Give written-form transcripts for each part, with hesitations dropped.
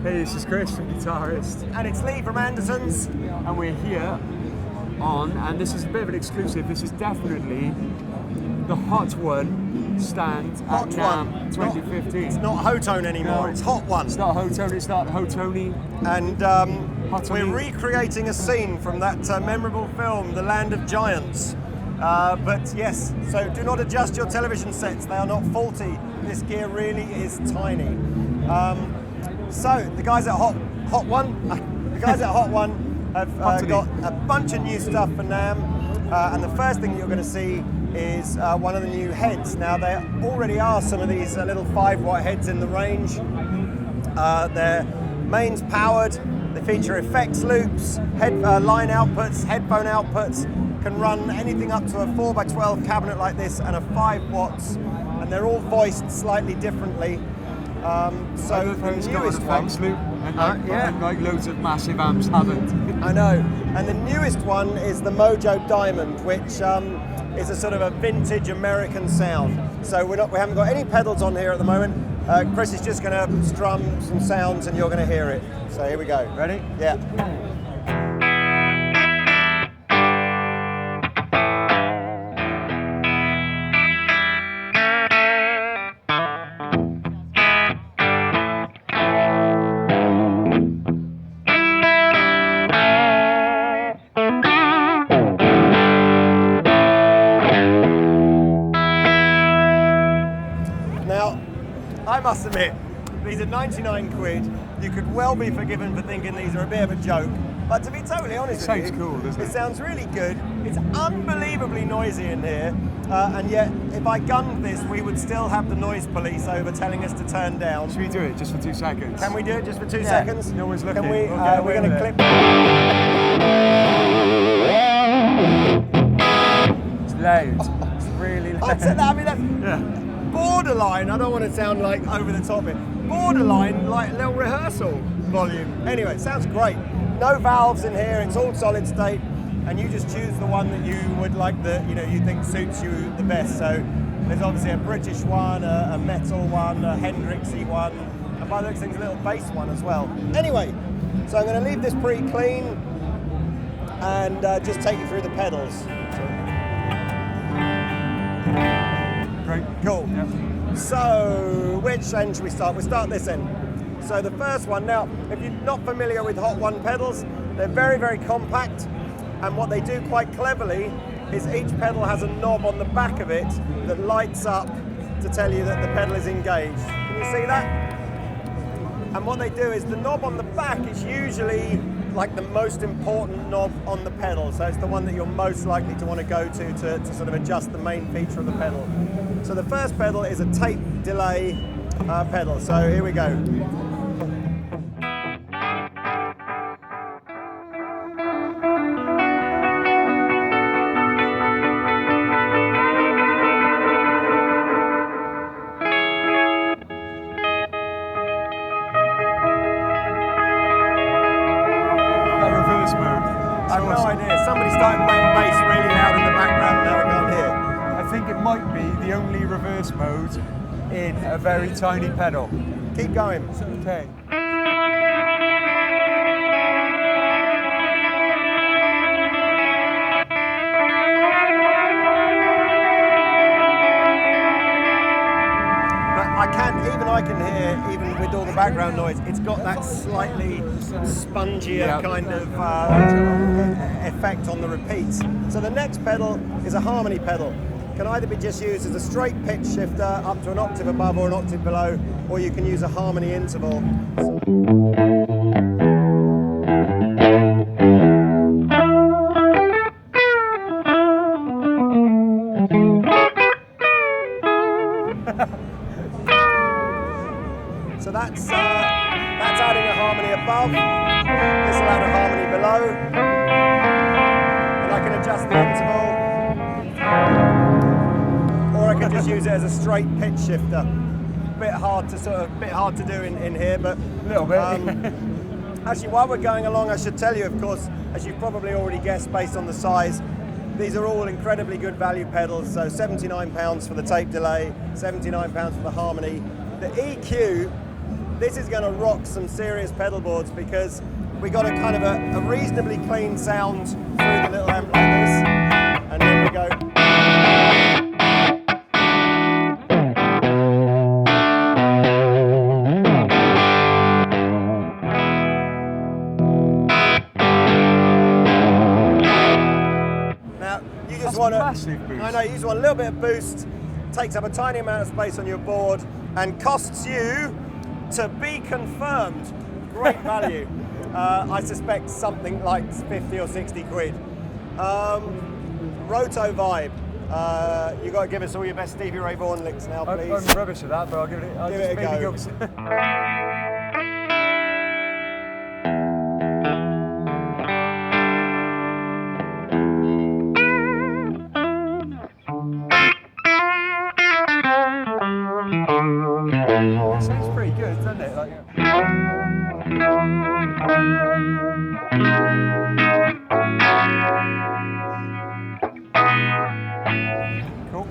Hey, this is Chris, the guitarist. And it's Lee from Andertons. And we're here on, and this is a bit of an exclusive, this is definitely the Hot One stand Hot at Namm One. 2015. It's not Hotone anymore, No, it's Hot One. It's not Hotone, it's not Hotone. And Hotone. we're recreating a scene from that memorable film, The Land of Giants. But yes, so do not adjust your television sets, they are not faulty. This gear really is tiny. So the guys at Hot One have got a bunch of new stuff for Namm, and the first thing you're going to see is one of the new heads. Now there already are some of these little 5-watt heads in the range. Their mains powered. They feature effects loops, line outputs, headphone outputs. Can run anything up to a 4x12 cabinet like this and a 5 watts, and they're all voiced slightly differently. So the newest one, and like loads of massive amps haven't. I know, and the newest one is the Mojo Diamond, which is a sort of a vintage American sound. So we haven't got any pedals on here at the moment. Chris is just going to strum some sounds, and you're going to hear it. So here we go. Ready? Yeah. Now, I must admit, these are 99 quid. You could well be forgiven for thinking these are a bit of a joke, but to be totally honest with you, Sounds cool, doesn't it? It sounds really good. It's unbelievably noisy in here, and yet if I gunned this, we would still have the noise police over telling us to turn down. Should we do it just for 2 seconds? Can we do it just for 2 seconds? No one's looking. Can we? Okay, We're going to clip. It's loud. It's really loud. I mean, that's borderline. I don't want to sound like over the top of it. Borderline, like a little rehearsal volume. Anyway, it sounds great. No valves in here. It's all solid state, and you just choose the one that you would like, you think suits you the best. So there's obviously a British one, a metal one, a Hendrixy one, and by the looks of things, a little bass one as well. Anyway, so I'm going to leave this pretty clean and just take you through the pedals. Great. Cool. Yep. So, which end should we start? We'll start this end. So the first one, now, if you're not familiar with Hot One pedals, they're very, very compact, and what they do quite cleverly is each pedal has a knob on the back of it that lights up to tell you that the pedal is engaged. Can you see that? And what they do is the knob on the back is usually like the most important knob on the pedal, so it's the one that you're most likely to want to go to sort of adjust the main feature of the pedal. So the first pedal is a tape delay pedal, so here we go. I've no idea. Somebody started playing bass really loud in the background, now we can't hear. I think it might be the only reverse mode in a very tiny pedal. Keep going. Okay. I can hear, even with all the background noise, it's got that slightly spongier kind of effect on the repeats. So the next pedal is a harmony pedal. Can either be just used as a straight pitch shifter up to an octave above or an octave below, or you can use a harmony interval. So that's adding a harmony above. This will add a harmony below, and I can adjust the interval, or I can just use it as a straight pitch shifter. Bit hard to do in here, but a little bit. Actually, while we're going along, I should tell you, of course, as you've probably already guessed based on the size, these are all incredibly good value pedals. So £79 for the tape delay, £79 for the harmony. The EQ this is going to rock some serious pedal boards because we got a kind of a reasonably clean sound through the little amp like this, and then we go. Now you just want massive boost. I know you just want a little bit of boost. Takes up a tiny amount of space on your board and costs you to be confirmed. Great value. I suspect something like 50 or 60 quid. Roto vibe. You got to give us all your best Stevie Ray Vaughan licks now, please. I'm rubbish at that, but I'll give it. I'll Give just it a maybe go. It sounds pretty good, doesn't it? Like, cool.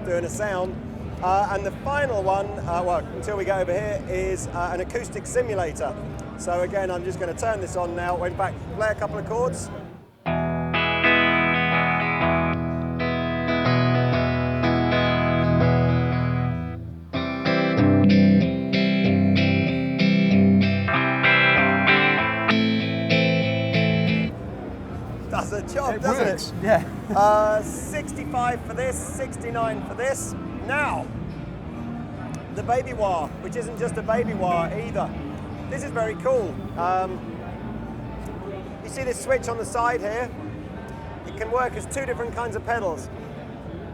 Doing a sound. And the final one, well, until we go over here, is an acoustic simulator. So again, I'm just going to turn this on now. Went back, play a couple of chords. Does a job, doesn't works. it? Yeah. 65 for this, 69 for this. Now, the baby wah, which isn't just a baby wah either. This is very cool. You see this switch on the side here? It can work as two different kinds of pedals.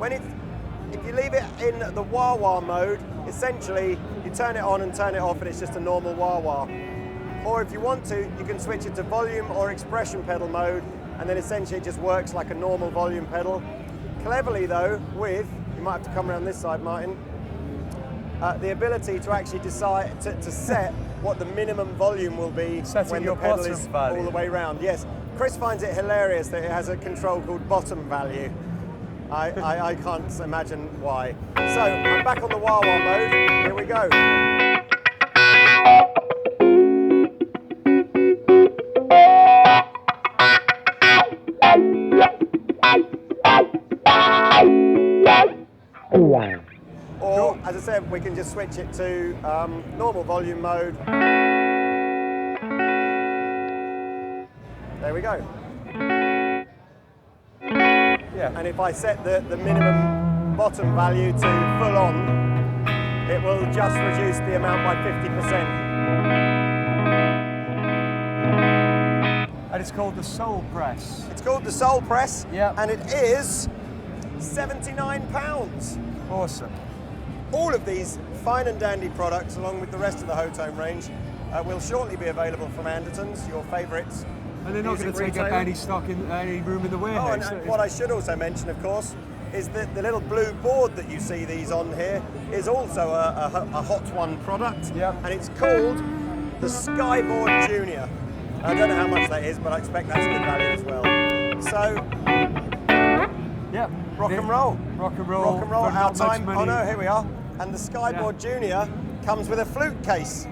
If you leave it in the wah-wah mode, essentially you turn it on and turn it off and it's just a normal wah-wah. Or if you want to, you can switch it to volume or expression pedal mode, and then essentially it just works like a normal volume pedal. Cleverly though, you might have to come around this side, Martin, the ability to actually decide to set what the minimum volume will be Setting when the your pedal bottom is value. all the way round. Yes, Chris finds it hilarious that it has a control called bottom value. I can't imagine why. So I'm back on the wah-wah mode. Here we go. Or, as I said, we can just switch it to normal volume mode. There we go. Yeah. And if I set the minimum bottom value to full on, it will just reduce the amount by 50%. And it's called the Soul Press. It's called the Soul Press, Yep. and it is £79. Awesome. All of these fine and dandy products, along with the rest of the Hotone range, will shortly be available from Andertons, your favourites. And they're not going to take up any any room in the Oh, warehouse. and what I should also mention, of course, is that the little blue board that you see these on here is also a Hotone product, Yep. and it's called the Skyboard Junior. I don't know how much that is, but I expect that's good value as well. So, yeah. rock and roll. Rock and roll. Rock and roll, for our not much time. money. Oh no, here we are. And the Skyboard Junior comes with a flute case.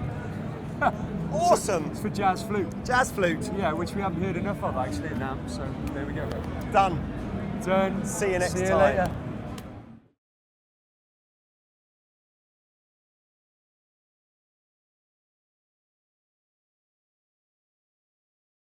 Awesome. It's for jazz flute. Jazz flute. Yeah, which we haven't heard enough of actually in Namm, so there we go. Done. Done. See you next See you time. later.